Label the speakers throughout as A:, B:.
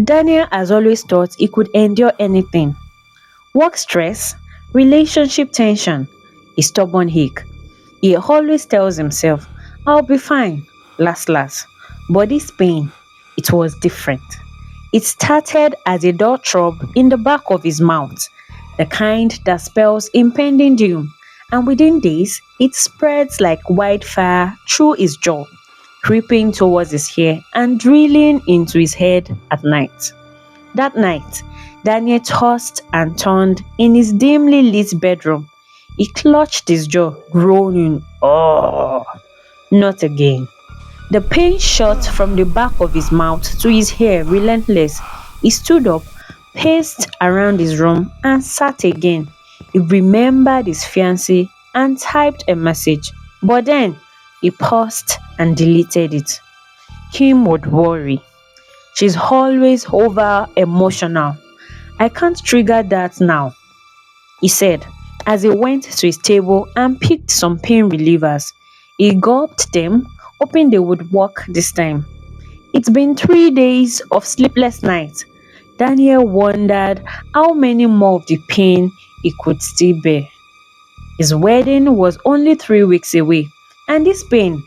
A: Daniel has always thought he could endure anything: work stress, relationship tension, a stubborn ache. He always tells himself, I'll be fine, last last. But this pain, it was different. It started as a dull throb in the back of his mouth, the kind that spells impending doom, and within days it spreads like wildfire through his jaw, creeping towards his hair and drilling into his head at night. That night, Daniel tossed and turned in his dimly lit bedroom. He clutched his jaw, groaning, Oh, not again. The pain shot from the back of his mouth to his hair, relentless. He stood up, paced around his room, and sat again. He remembered his fiancée and typed a message, but then he paused and deleted it. Kim would worry. She's always over emotional. I can't trigger that now, he said as he went to his table and picked some pain relievers. He gulped them, hoping they would work this time. It's been 3 days of sleepless nights. Daniel wondered how many more of the pain he could still bear. His wedding was only 3 weeks away, and this pain,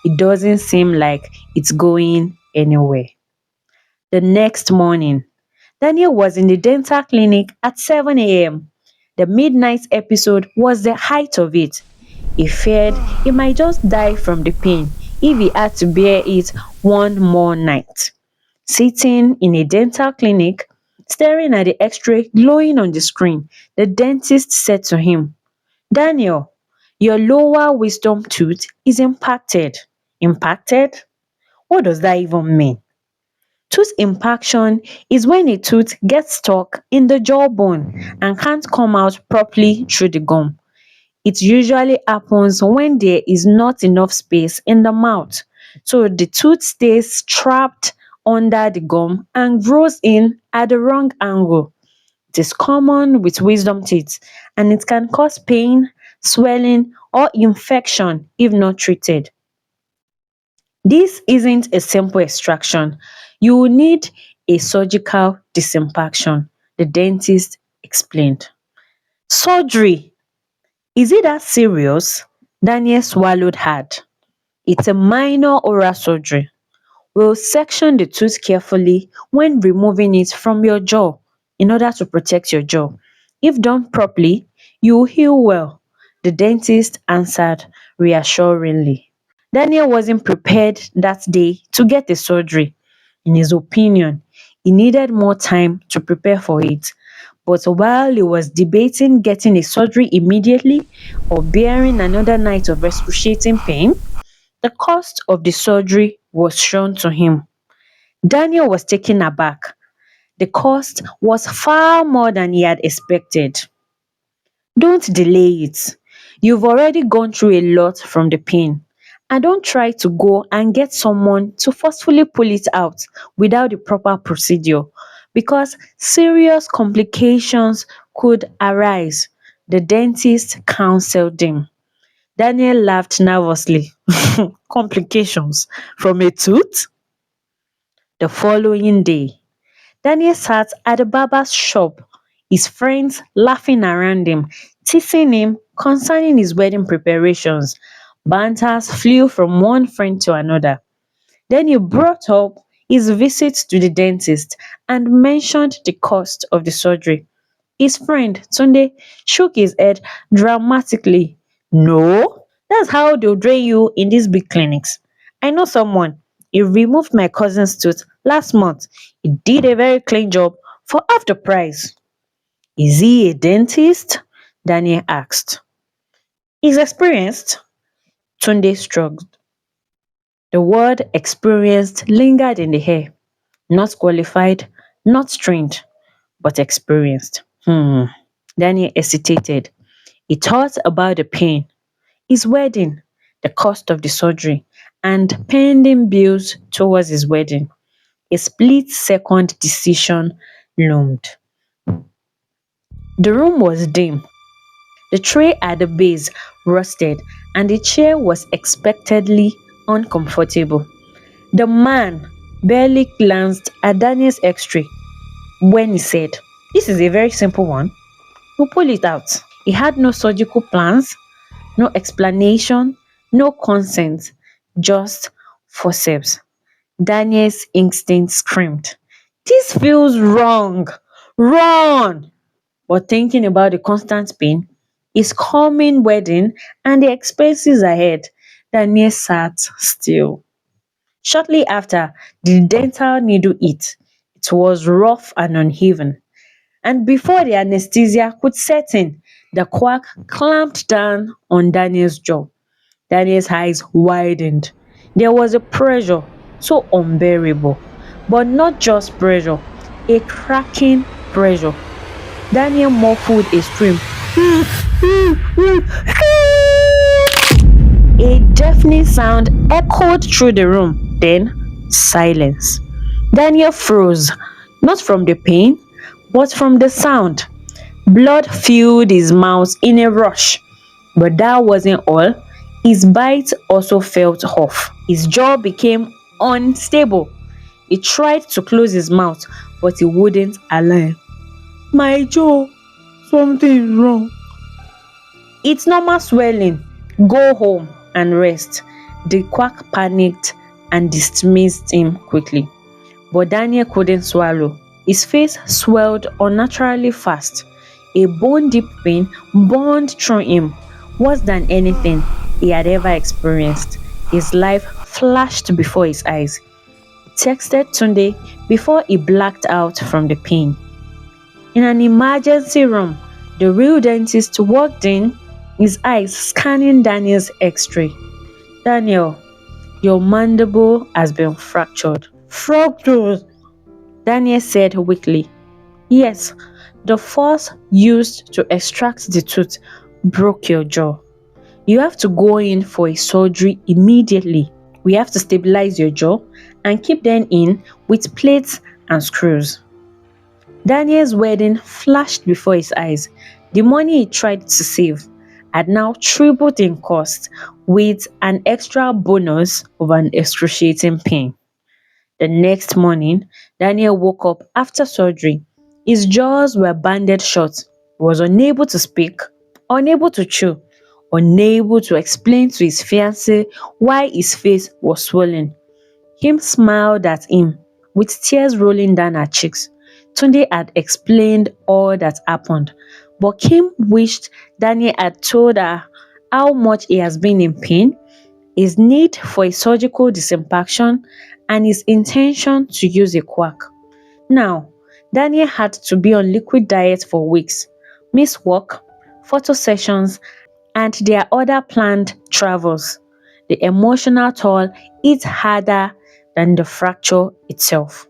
A: it doesn't seem like it's going anywhere. The next morning, Daniel was in the dental clinic at 7 a.m. The midnight episode was the height of it. He feared he might just die from the pain if he had to bear it one more night. Sitting in a dental clinic, staring at the x-ray glowing on the screen, the dentist said to him, Daniel, your lower wisdom tooth is impacted. Impacted? What does that even mean? Tooth impaction is when a tooth gets stuck in the jawbone and can't come out properly through the gum. It usually happens when there is not enough space in the mouth, so the tooth stays trapped under the gum and grows in at the wrong angle. It is common with wisdom teeth, and it can cause pain, swelling, or infection if not treated. This isn't a simple extraction. You will need a surgical disimpaction, the dentist explained. Surgery? Is it that serious? Daniel swallowed hard. It's a minor oral surgery. We'll section the tooth carefully when removing it from your jaw in order to protect your jaw. If done properly, you will heal well, the dentist answered reassuringly. Daniel wasn't prepared that day to get the surgery. In his opinion, he needed more time to prepare for it. But while he was debating getting a surgery immediately or bearing another night of excruciating pain, the cost of the surgery was shown to him. Daniel was taken aback. The cost was far more than he had expected. Don't delay it. You've already gone through a lot from the pain. And don't try to go and get someone to forcefully pull it out without the proper procedure, because serious complications could arise, the dentist counseled him. Daniel laughed nervously. Complications from a tooth? The following day, Daniel sat at the barber's shop, his friends laughing around him, teasing him concerning his wedding preparations. Banters flew from one friend to another. Then he brought up his visit to the dentist and mentioned the cost of the surgery. His friend Tunde shook his head dramatically. No, that's how they'll drain you in these big clinics. I know someone. He removed my cousin's tooth last month. He did a very clean job for half the price. Is he a dentist? Daniel asked. He's experienced. Tunde shrugged. The word experienced lingered in the air. Not qualified, not trained, but experienced. Daniel hesitated. He thought about the pain, his wedding, the cost of the surgery, and pending bills towards his wedding. A split second decision loomed. The room was dim. The tray at the base rusted, and the chair was expectedly uncomfortable. The man, barely glanced at Daniel's x-ray when he said, "This is a very simple one. We'll pull it out." He had no surgical plans, no explanation, no consent, just forceps. Daniel's instinct screamed, "This feels wrong! Run!" But thinking about the constant pain, his coming wedding, and the expenses ahead, Daniel sat still. Shortly after, the dental needle hit. It was rough and uneven, and before the anesthesia could set in, the quack clamped down on Daniel's jaw. Daniel's eyes widened. There was a pressure so unbearable, but not just pressure, a cracking pressure. Daniel muffled a scream. A deafening sound echoed through the room, then silence. Daniel froze, not from the pain, but from the sound. Blood filled his mouth in a rush. But that wasn't all. His bite also felt off. His jaw became unstable. He tried to close his mouth, but he wouldn't allow. "My jaw, something is wrong." "It's normal swelling. Go home and rest." The quack panicked and dismissed him quickly. But Daniel couldn't swallow. His face swelled unnaturally fast. A bone deep pain burned through him, worse than anything he had ever experienced. His life flashed before his eyes. He texted Tunde before he blacked out from the pain. In an emergency room, the real dentist walked in, his eyes scanning Daniel's x-ray. "Daniel, your mandible has been fractured." "Fractured?" Daniel said weakly. "Yes, the force used to extract the tooth broke your jaw. You have to go in for a surgery immediately. We have to stabilize your jaw and keep them in with plates and screws." Daniel's wedding flashed before his eyes. The money he tried to save had now tripled in cost, with an extra bonus of an excruciating pain. The next morning, Daniel woke up after surgery. His jaws were banded shut. He was unable to speak, unable to chew, unable to explain to his fiancée why his face was swollen. Kim smiled at him, with tears rolling down her cheeks. Tunde had explained all that happened, but Kim wished Daniel had told her how much he has been in pain, his need for a surgical disimpaction, and his intention to use a quack. Now, Daniel had to be on liquid diet for weeks, miss work, photo sessions, and their other planned travels. The emotional toll hit harder than the fracture itself.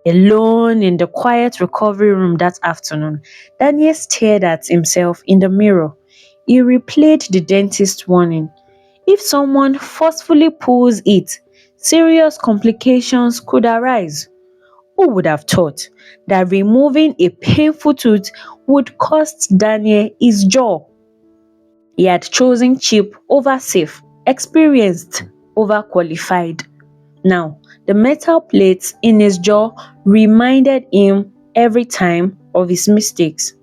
A: Alone in the quiet recovery room that afternoon, Daniel stared at himself in the mirror. He replayed the dentist's warning. If someone forcefully pulls it, serious complications could arise. Who would have thought that removing a painful tooth would cost Daniel his jaw? He had chosen cheap over safe, experienced over qualified. Now, the metal plates in his jaw reminded him every time of his mistakes.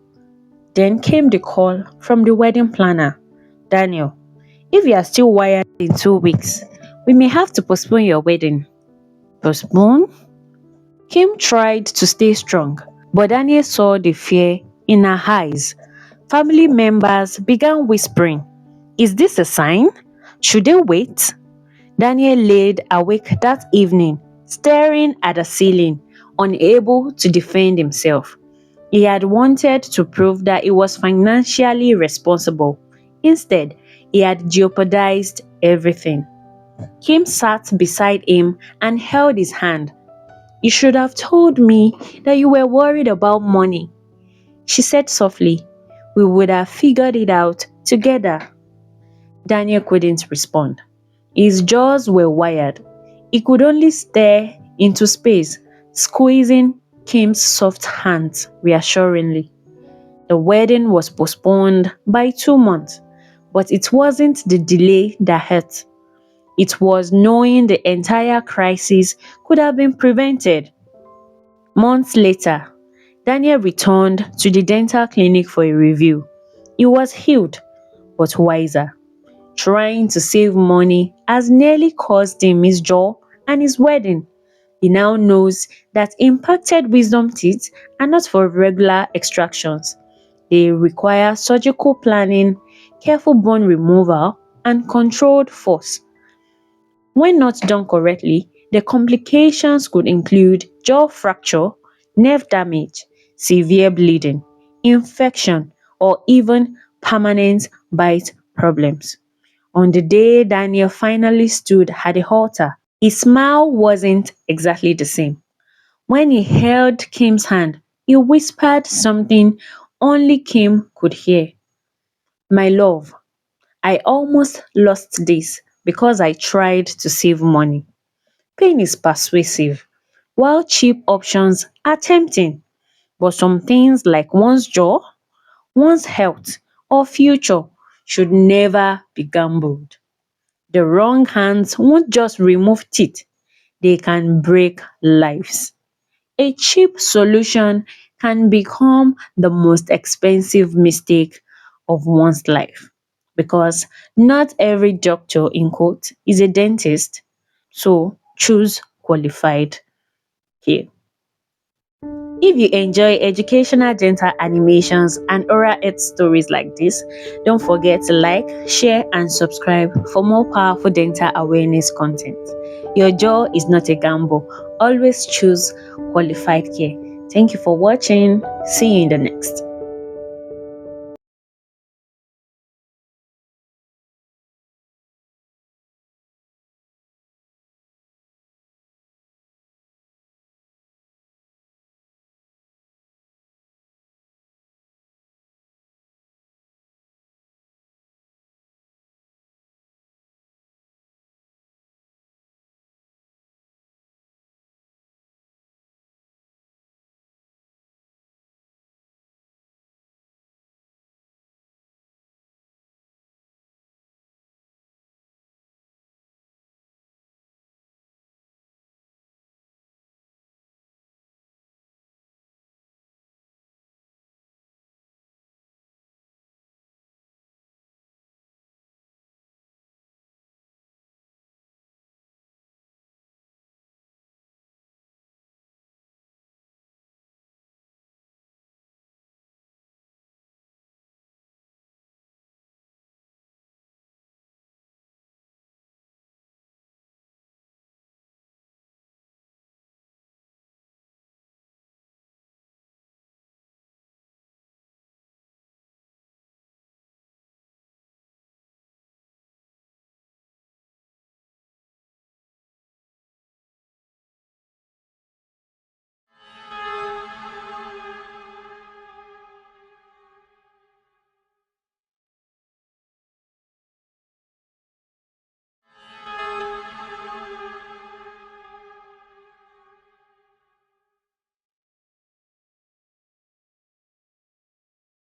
A: Then came the call from the wedding planner. "Daniel, if you are still wired in 2 weeks, we may have to postpone your wedding." Postpone? Kim tried to stay strong, but Daniel saw the fear in her eyes. Family members began whispering, "Is this a sign? Should they wait?" Daniel laid awake that evening, staring at the ceiling, unable to defend himself. He had wanted to prove that he was financially responsible. Instead, he had jeopardized everything. Kim sat beside him and held his hand. "You should have told me that you were worried about money," she said softly. "We would have figured it out together." Daniel couldn't respond. His jaws were wired. He could only stare into space, squeezing Kim's soft hands reassuringly. The wedding was postponed by 2 months, but it wasn't the delay that hurt. It was knowing the entire crisis could have been prevented. Months later, Daniel returned to the dental clinic for a review. He was healed but wiser. Trying to save money has nearly caused him his jaw and his wedding. He now knows that impacted wisdom teeth are not for regular extractions. They require surgical planning, careful bone removal, and controlled force. When not done correctly, the complications could include jaw fracture, nerve damage, severe bleeding, infection, or even permanent bite problems. On the day Daniel finally stood at the altar, his smile wasn't exactly the same. When he held Kim's hand, he whispered something only Kim could hear. My love, I almost lost this because I tried to save money. Pain is persuasive, while cheap options are tempting. But some things like one's jaw, one's health, or future should never be gambled. The wrong hands won't just remove teeth, they can break lives. A cheap solution can become the most expensive mistake of one's life because not every doctor in quote is a dentist. So choose qualified care. If you enjoy educational dental animations and oral health stories like this, don't forget to like, share, and subscribe for more powerful dental awareness content. Your jaw is not a gamble. Always choose qualified care. Thank you for watching. See you in the next.